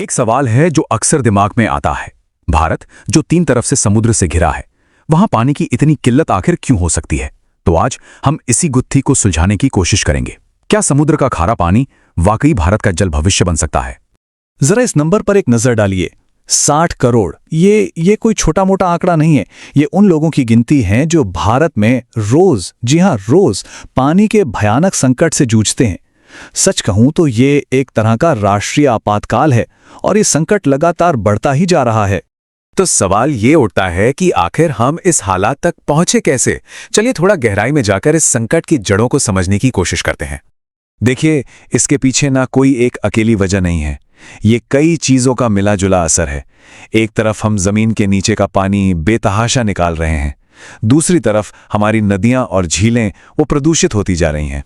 एक सवाल है जो अक्सर दिमाग में आता है। भारत जो 3 तरफ से समुद्र से घिरा है, वहां पानी की इतनी किल्लत आखिर क्यों हो सकती है? तो आज हम इसी गुत्थी को सुलझाने की कोशिश करेंगे। क्या समुद्र का खारा पानी वाकई भारत का जल भविष्य बन सकता है? जरा इस नंबर पर एक नजर डालिए। 60 करोड़। ये कोई छोटा मोटा आंकड़ा नहीं है। ये उन लोगों की गिनती है जो भारत में रोज, जी हां रोज, पानी के भयानक संकट से जूझते हैं। सच कहूं तो ये एक तरह का राष्ट्रीय आपातकाल है और ये संकट लगातार बढ़ता ही जा रहा है। तो सवाल ये उठता है कि आखिर हम इस हालात तक पहुंचे कैसे? चलिए थोड़ा गहराई में जाकर इस संकट की जड़ों को समझने की कोशिश करते हैं। देखिए, इसके पीछे ना कोई एक अकेली वजह नहीं है। ये कई चीजों का मिला जुला असर है। एक तरफ हम जमीन के नीचे का पानी बेतहाशा निकाल रहे हैं, दूसरी तरफ हमारी नदियां और झीलें वो प्रदूषित होती जा रही हैं।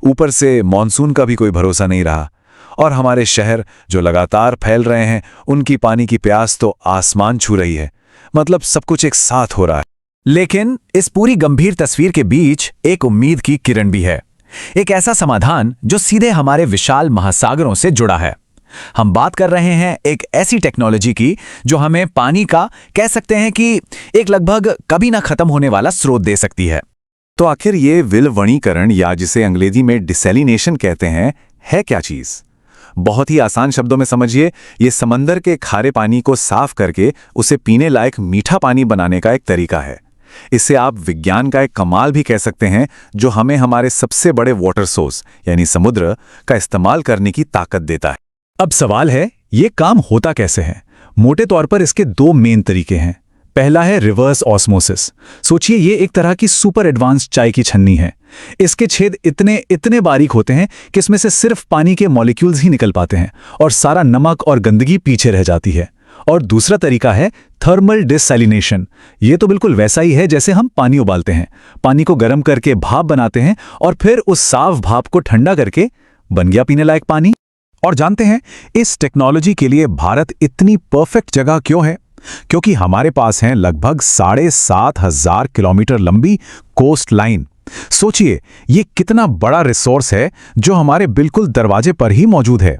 ऊपर से मॉनसून का भी कोई भरोसा नहीं रहा, और हमारे शहर जो लगातार फैल रहे हैं, उनकी पानी की प्यास तो आसमान छू रही है। मतलब सब कुछ एक साथ हो रहा है। लेकिन इस पूरी गंभीर तस्वीर के बीच एक उम्मीद की किरण भी है। एक ऐसा समाधान जो सीधे हमारे विशाल महासागरों से जुड़ा है। हम बात कर रहे हैं एक ऐसी टेक्नोलॉजी की जो हमें पानी का, कह सकते हैं कि एक लगभग कभी ना खत्म होने वाला स्रोत दे सकती है। तो आखिर ये विलवणीकरण, या जिसे अंग्रेजी में डिसैलिनेशन कहते हैं, है क्या चीज? बहुत ही आसान शब्दों में समझिए, ये समंदर के खारे पानी को साफ करके उसे पीने लायक मीठा पानी बनाने का एक तरीका है। इसे आप विज्ञान का एक कमाल भी कह सकते हैं, जो हमें हमारे सबसे बड़े वाटर सोर्स यानी समुद्र का इस्तेमाल करने की ताकत देता है। अब सवाल है, ये काम होता कैसे है? मोटे तौर पर इसके 2 मेन तरीके हैं। पहला है रिवर्स ऑस्मोसिस। सोचिए, ये एक तरह की सुपर एडवांस चाय की छन्नी है। इसके छेद इतने बारीक होते हैं कि इसमें से सिर्फ पानी के मॉलिक्यूल्स ही निकल पाते हैं और सारा नमक और गंदगी पीछे रह जाती है। और दूसरा तरीका है थर्मल डिसैलिनेशन। ये तो बिल्कुल वैसा ही है जैसे हम पानी उबालते हैं, पानी को गर्म करके भाप बनाते हैं और फिर उस साफ भाप को ठंडा करके बन गया पीने लायक पानी। और जानते हैं इस टेक्नोलॉजी के लिए भारत इतनी परफेक्ट जगह क्यों है? क्योंकि हमारे पास हैं लगभग 7,500 किलोमीटर लंबी कोस्ट लाइन। सोचिए, ये कितना बड़ा रिसोर्स है जो हमारे बिल्कुल दरवाजे पर ही मौजूद है।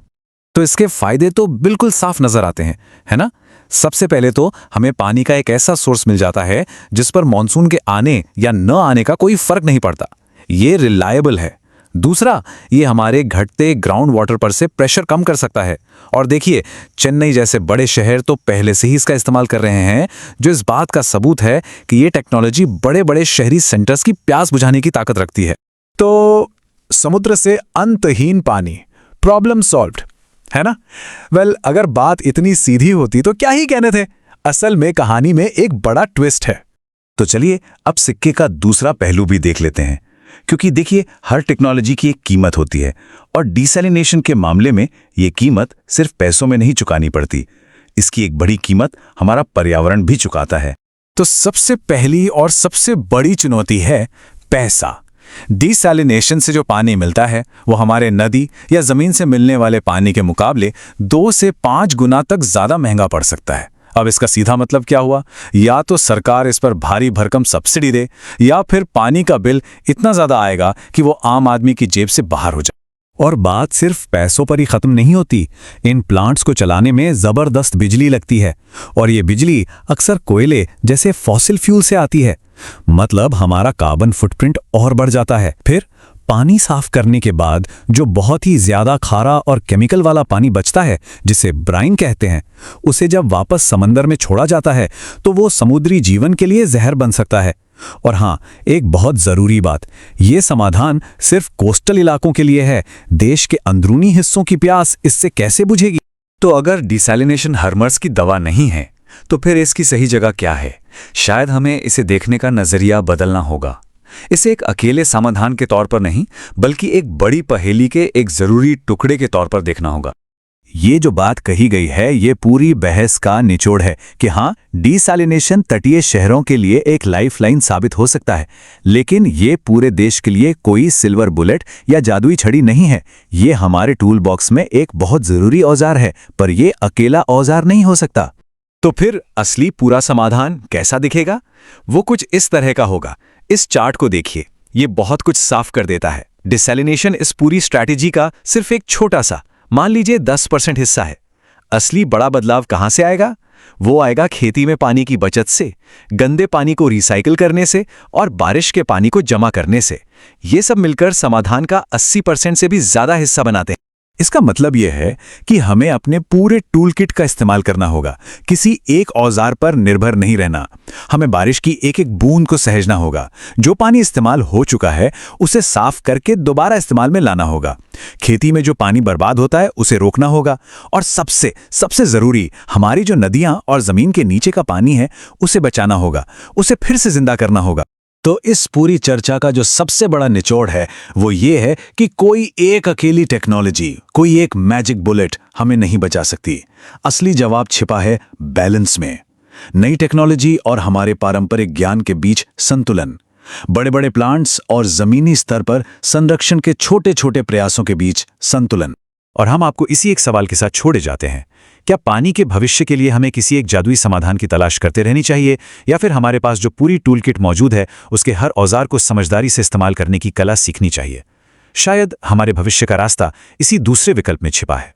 तो इसके फायदे तो बिल्कुल साफ नजर आते हैं, है ना? सबसे पहले तो हमें पानी का एक ऐसा सोर्स मिल जाता है जिस पर मॉनसून के आने या न आने का कोई फर्क नहीं पड़ता। ये रिलायबल है। दूसरा, ये हमारे घटते ग्राउंड वाटर पर से प्रेशर कम कर सकता है। और देखिए, चेन्नई जैसे बड़े शहर तो पहले से ही इसका इस्तेमाल कर रहे हैं, जो इस बात का सबूत है कि ये टेक्नोलॉजी बड़े बड़े शहरी सेंटर्स की प्यास बुझाने की ताकत रखती है। तो समुद्र से अंतहीन पानी, प्रॉब्लम सॉल्व्ड, है ना? वेल, अगर बात इतनी सीधी होती तो क्या ही कहने थे। असल में कहानी में एक बड़ा ट्विस्ट है। तो चलिए अब सिक्के का दूसरा पहलू भी देख लेते हैं। क्योंकि देखिए, हर टेक्नोलॉजी की एक कीमत होती है, और डिसैलिनेशन के मामले में ये कीमत सिर्फ पैसों में नहीं चुकानी पड़ती। इसकी एक बड़ी कीमत हमारा पर्यावरण भी चुकाता है। तो सबसे पहली और सबसे बड़ी चुनौती है पैसा। डिसैलिनेशन से जो पानी मिलता है वो हमारे नदी या जमीन से मिलने वाले पानी के मुकाबले 2 से 5 गुना तक ज्यादा महंगा पड़ सकता है। अब इसका सीधा मतलब क्या हुआ? या तो सरकार इस पर भारी भरकम सब्सिडी दे, या फिर पानी का बिल इतना ज्यादा आएगा कि वो आम आदमी की जेब से बाहर हो जाए। और बात सिर्फ पैसों पर ही खत्म नहीं होती। इन प्लांट्स को चलाने में जबरदस्त बिजली लगती है, और ये बिजली अक्सर कोयले जैसे फॉसिल फ्यूल से आती है। मतलब हमारा कार्बन फुटप्रिंट और बढ़ जाता है। फिर पानी साफ करने के बाद जो बहुत ही ज्यादा खारा और केमिकल वाला पानी बचता है, जिसे ब्राइन कहते हैं, उसे जब वापस समंदर में छोड़ा जाता है तो वो समुद्री जीवन के लिए जहर बन सकता है। और हाँ, एक बहुत जरूरी बात, ये समाधान सिर्फ कोस्टल इलाकों के लिए है। देश के अंदरूनी हिस्सों की प्यास इससे कैसे बुझेगी? तो अगर डिसैलिनेशन हर मर्ज की दवा नहीं है, तो फिर इसकी सही जगह क्या है? शायद हमें इसे देखने का नजरिया बदलना होगा। इसे एक अकेले समाधान के तौर पर नहीं, बल्कि एक बड़ी पहेली के एक जरूरी टुकड़े के तौर पर देखना होगा। ये जो बात कही गई है, ये पूरी बहस का निचोड़ है कि हाँ, डिसैलिनेशन तटीय शहरों के लिए एक लाइफलाइन साबित हो सकता है, लेकिन ये पूरे देश के लिए कोई सिल्वर बुलेट या जादुई छड़ी नहीं है। ये हमारे टूल बॉक्स में एक बहुत जरूरी औजार है, पर यह अकेला औजार नहीं हो सकता। तो फिर असली पूरा समाधान कैसा दिखेगा? वो कुछ इस तरह का होगा। इस चार्ट को देखिए, ये बहुत कुछ साफ कर देता है। डिसैलिनेशन इस पूरी स्ट्रैटेजी का सिर्फ एक छोटा सा, मान लीजिए 10% हिस्सा है। असली बड़ा बदलाव कहां से आएगा? वो आएगा खेती में पानी की बचत से, गंदे पानी को रिसाइकिल करने से और बारिश के पानी को जमा करने से। ये सब मिलकर समाधान का 80% से भी ज्यादा हिस्सा बनाते हैं। इसका मतलब यह है कि हमें अपने पूरे टूल किट का इस्तेमाल करना होगा, किसी एक औजार पर निर्भर नहीं रहना। हमें बारिश की एक एक बूंद को सहेजना होगा। जो पानी इस्तेमाल हो चुका है उसे साफ करके दोबारा इस्तेमाल में लाना होगा। खेती में जो पानी बर्बाद होता है उसे रोकना होगा। और सबसे सबसे जरूरी, हमारी जो नदियां और जमीन के नीचे का पानी है उसे बचाना होगा, उसे फिर से जिंदा करना होगा। तो इस पूरी चर्चा का जो सबसे बड़ा निचोड़ है वो ये है कि कोई एक अकेली टेक्नोलॉजी, कोई एक मैजिक बुलेट हमें नहीं बचा सकती। असली जवाब छिपा है बैलेंस में। नई टेक्नोलॉजी और हमारे पारंपरिक ज्ञान के बीच संतुलन, बड़े बड़े प्लांट्स और जमीनी स्तर पर संरक्षण के छोटे छोटे प्रयासों के बीच संतुलन। और हम आपको इसी एक सवाल के साथ छोड़े जाते हैं। क्या पानी के भविष्य के लिए हमें किसी एक जादुई समाधान की तलाश करते रहनी चाहिए, या फिर हमारे पास जो पूरी टूल किट मौजूद है उसके हर औजार को समझदारी से इस्तेमाल करने की कला सीखनी चाहिए? शायद हमारे भविष्य का रास्ता इसी दूसरे विकल्प में छिपा है।